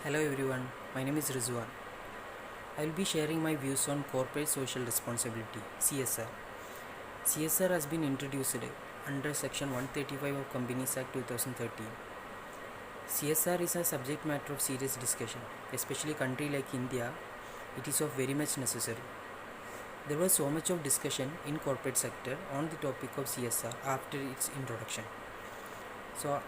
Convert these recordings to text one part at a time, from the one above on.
Hello everyone, my name is Rizwan. I will be sharing my views on corporate social responsibility (CSR). CSR has been introduced under Section 135 of Companies Act 2013. CSR is a subject matter of serious discussion, especially a country like India. It is of very much necessary. There was so much of discussion in corporate sector on the topic of CSR after its introduction. So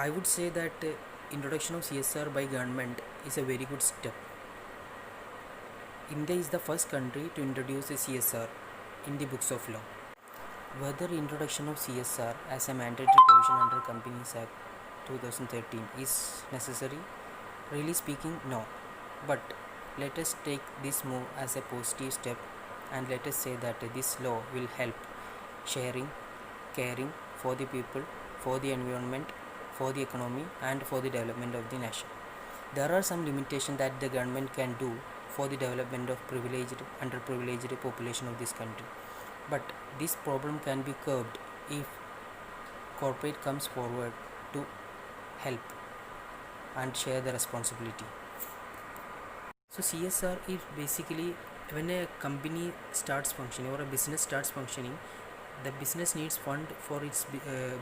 I would say that introduction of CSR by government is a very good step. India is the first country to introduce a CSR in the books of law. Whether introduction of CSR as a mandatory provision under Companies Act 2013 is necessary, really speaking, no. But let us take this move as a positive step and let us say that this law will help sharing, caring for the people, for the environment, for the economy and for the development of the nation. There are some limitations that the government can do for the development of privileged, underprivileged population of this country. But this problem can be curbed if corporate comes forward to help and share the responsibility. So CSR is basically when a company starts functioning or a business starts functioning, the business needs fund for its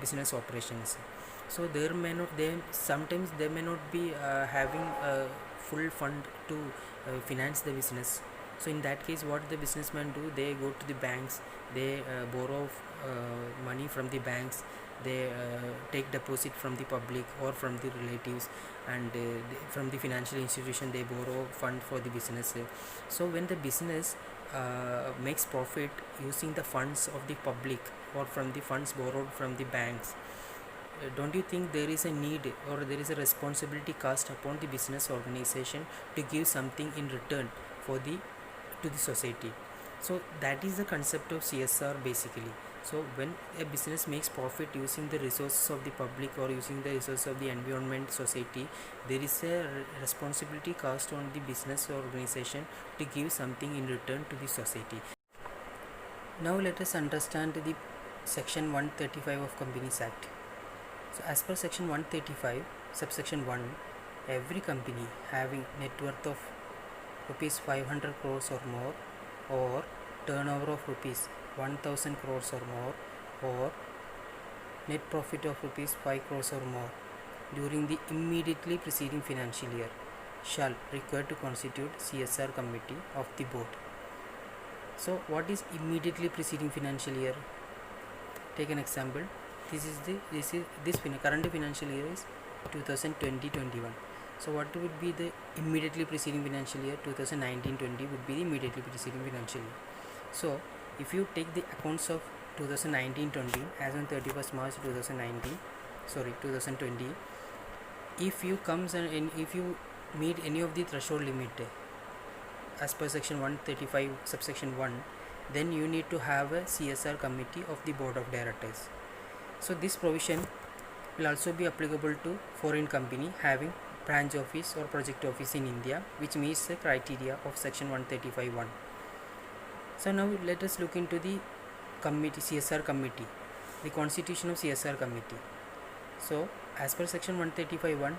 business operations. So sometimes they may not be having a full fund to finance the business. So in that case, what the businessmen do, they go to the banks, they borrow money from the banks, they take deposit from the public or from the relatives, and from the financial institution they borrow fund for the business. So when the business makes profit using the funds of the public or from the funds borrowed from the banks, don't you think there is a need or there is a responsibility cast upon the business organization to give something in return for the to the society? So that is the concept of CSR basically. So when a business makes profit using the resources of the public or using the resources of the environment, society, there is a responsibility cast on the business organization to give something in return to the society. Now let us understand the section 135 of Companies Act. So as per section 135 subsection 1, every company having net worth of rupees 500 crores or more, or turnover of rupees 1000 crores or more, or net profit of rupees 5 crores or more during the immediately preceding financial year shall require to constitute CSR committee of the board. So what is immediately preceding financial year? Take an example. This current financial year is 2020-21. So what would be the immediately preceding financial year? 2019-20 would be the immediately preceding financial year. So if you take the accounts of 2019-20 as on 31st March 2020, if you comes and if you meet any of the threshold limit as per section 135 subsection 1, then you need to have a CSR committee of the board of directors. So this provision will also be applicable to foreign company having branch office or project office in India which meets the criteria of section 135(1). So now let us look into the committee, CSR committee, the constitution of CSR committee. So as per section 135(1),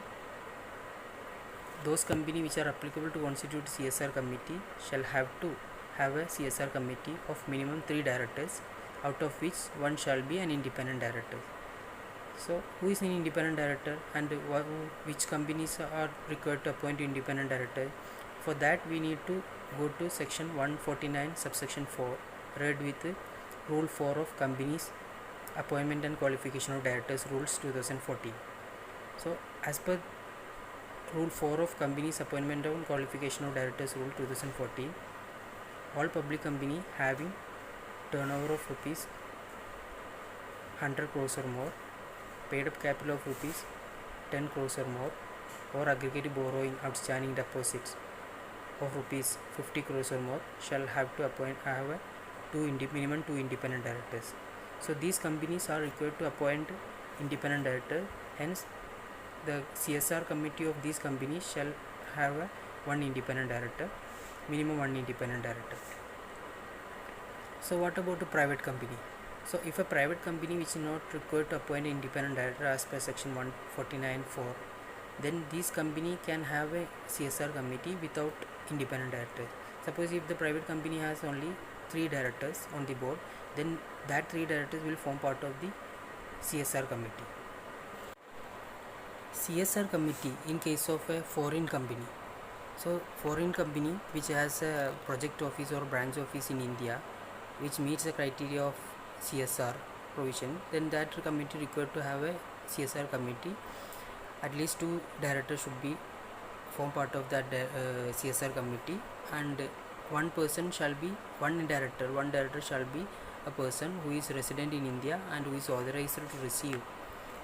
those company which are applicable to constitute CSR committee shall have to have a CSR committee of minimum 3 directors, out of which one shall be an independent director. So who is an independent director and which companies are required to appoint independent director? For that we need to go to section 149 subsection 4, read with rule 4 of companies appointment and qualification of directors rules 2014. So as per rule 4 of companies appointment and qualification of directors rule 2014, all public company having turnover of rupees 100 crores or more, paid up capital of rupees 10 crores or more, or aggregate borrowing outstanding deposits of rupees 50 crores or more shall have to have minimum 2 independent directors. So these companies are required to appoint independent director, hence the CSR committee of these companies shall have one independent director, minimum one independent director. So what about a private company? So if a private company which is not required to appoint an independent director as per section 149(4), then this company can have a CSR committee without independent directors. Suppose if the private company has only 3 directors on the board, then that 3 directors will form part of the CSR committee. CSR committee in case of a foreign company. So foreign company which has a project office or branch office in India which meets the criteria of CSR provision, then that committee required to have a CSR committee. At least 2 directors should be form part of that CSR committee, and one director shall be a person who is resident in India and who is authorized to receive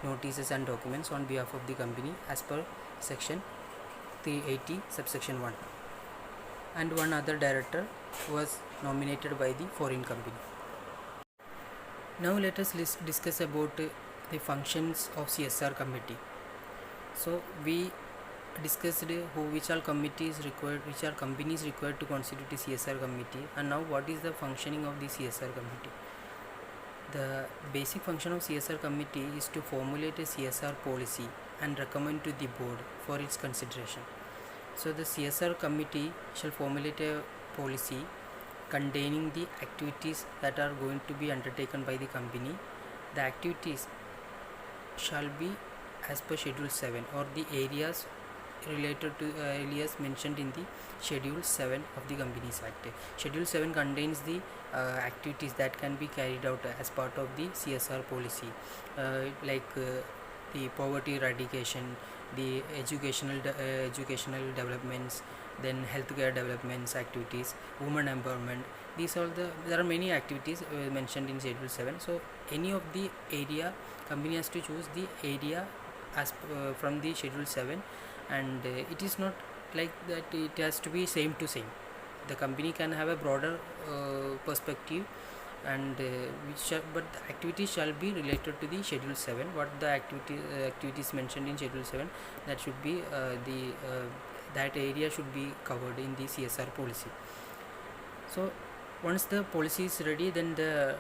notices and documents on behalf of the company as per section 380 subsection 1, and one other director was nominated by the foreign company. Now let us discuss about the functions of CSR committee. So we discussed which all companies required to constitute the CSR committee, and now what is the functioning of the CSR committee. The basic function of CSR committee is to formulate a CSR policy and recommend to the board for its consideration. So the CSR committee shall formulate a policy containing the activities that are going to be undertaken by the company. The activities shall be as per Schedule 7, or the areas related to areas mentioned in the Schedule 7 of the Companies Act. Schedule 7 contains the activities that can be carried out as part of the CSR policy, like the poverty eradication, the educational developments, then healthcare developments activities, women empowerment. There are many activities mentioned in Schedule 7. So any of the area, company has to choose the area as from the Schedule 7, and it is not like that it has to be same to same. The company can have a broader perspective, and but the activities shall be related to the Schedule 7. What the activities mentioned in Schedule 7, that should be that area should be covered in the CSR policy. So once the policy is ready, then the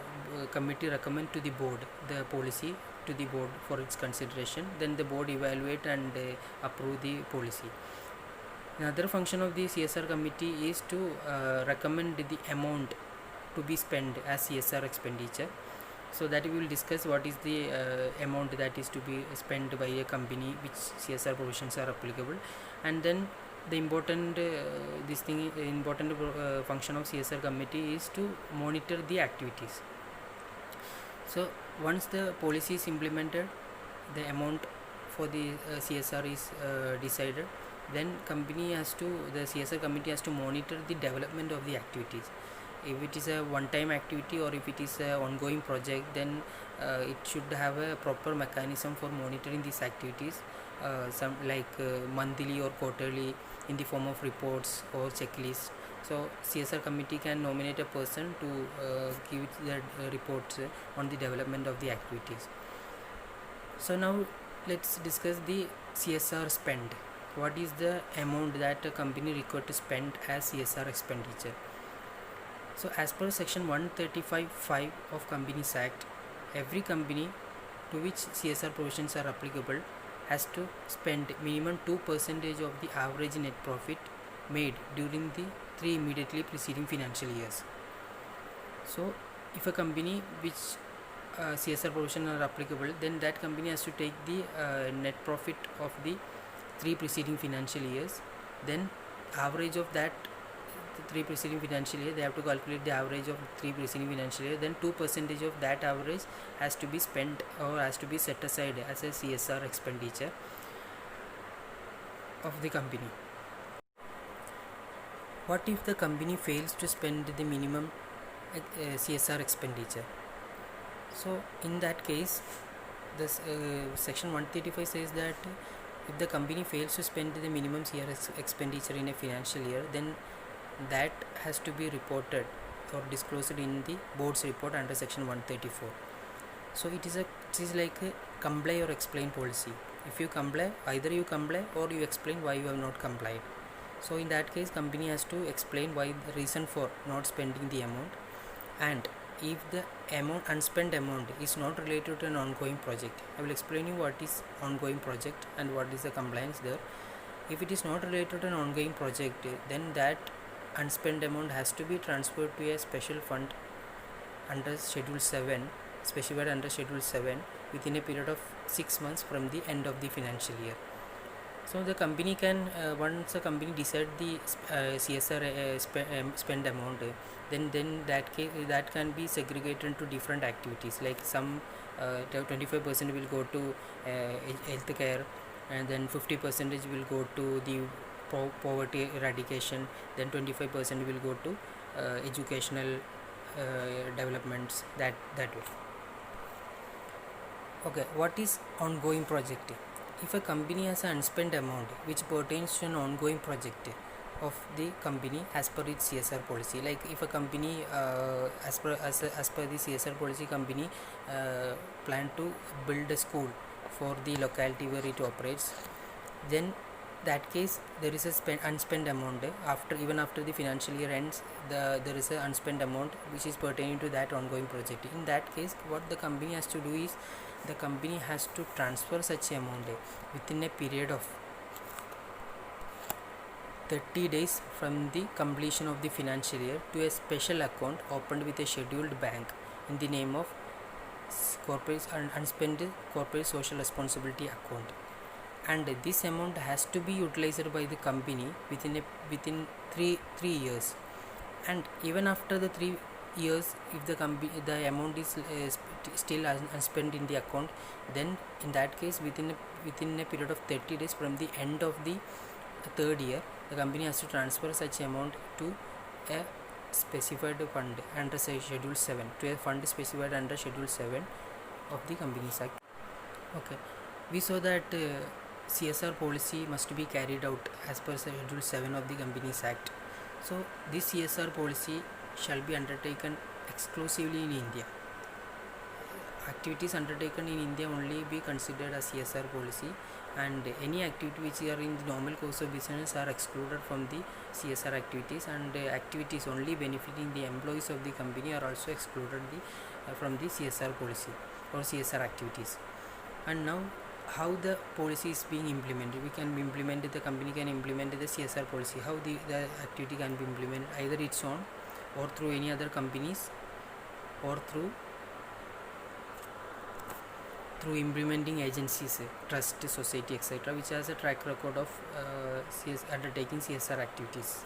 committee recommend to the board the policy to the board for its consideration. Then the board evaluate and approve the policy. Another function of the CSR committee is to recommend the amount to be spent as CSR expenditure. So that we will discuss what is the amount that is to be spent by a company, which CSR provisions are applicable, and then the important function of CSR committee is to monitor the activities. So once the policy is implemented, the amount for the CSR is decided, then the CSR committee has to monitor the development of the activities. If it is a one-time activity or if it is an ongoing project, then it should have a proper mechanism for monitoring these activities, some like monthly or quarterly, in the form of reports or checklists. So CSR committee can nominate a person to give their reports on the development of the activities. So now let's discuss the CSR spend. What is the amount that a company required to spend as CSR expenditure? So as per section 135(5) of Companies Act, every company to which CSR provisions are applicable has to spend minimum 2% of the average net profit made during the 3 immediately preceding financial years. So if a company which CSR provisions are applicable, then that company has to take the net profit of the 3 preceding financial years, then average of that 3 preceding financial year, they have to calculate the average of 3 preceding financial year, then 2% of that average has to be spent or has to be set aside as a CSR expenditure of the company. What if the company fails to spend the minimum CSR expenditure? So in that case, this section 135 says that if the company fails to spend the minimum CSR expenditure in a financial year, then that has to be reported or disclosed in the board's report under section 134. So it is like a comply or explain policy. If you comply, either you comply or you explain why you have not complied. So in that case, company has to explain why the reason for not spending the amount, and if the unspent amount is not related to an ongoing project. I will explain you what is ongoing project and what is the compliance there. If it is not related to an ongoing project, then that unspent amount has to be transferred to a special fund under Schedule 7, specified under Schedule 7, within a period of 6 months from the end of the financial year. So the company can, once a company decide the CSR spend amount, then that can be segregated into different activities. Like some 25% will go to healthcare, and then 50% will go to the poverty eradication, then 25% will go to educational developments, that way. Okay, what is ongoing project? If a company has an unspent amount which pertains to an ongoing project of the company as per its CSR policy, like if a company as per the CSR policy, company plan to build a school for the locality where it operates, then that case there is a unspent amount even after the financial year ends. There is an unspent amount which is pertaining to that ongoing project. In that case, what the company has to do is the company has to transfer such amount within a period of 30 days from the completion of the financial year to a special account opened with a scheduled bank in the name of corporate unspent corporate social responsibility account, and this amount has to be utilized by the company within 3 years. And even after the 3 years, if the amount is still unspent in the account, then in that case within a period of 30 days from the end of the third year, the company has to transfer such amount to a specified fund under Schedule 7, to a fund specified under Schedule 7 of the Companies Act. Okay, we saw that CSR policy must be carried out as per Schedule 7 of the Companies Act. So this CSR policy shall be undertaken exclusively in India. Activities undertaken in India only be considered as CSR policy, and any activity which are in the normal course of business are excluded from the CSR activities, and activities only benefiting the employees of the company are also excluded from the CSR policy or CSR activities. And now, how the policy is being implemented? The company can implement the CSR policy. How the activity can be implemented? Either its own, or through any other companies, or through implementing agencies, trust, society, etc., which has a track record of undertaking CSR activities.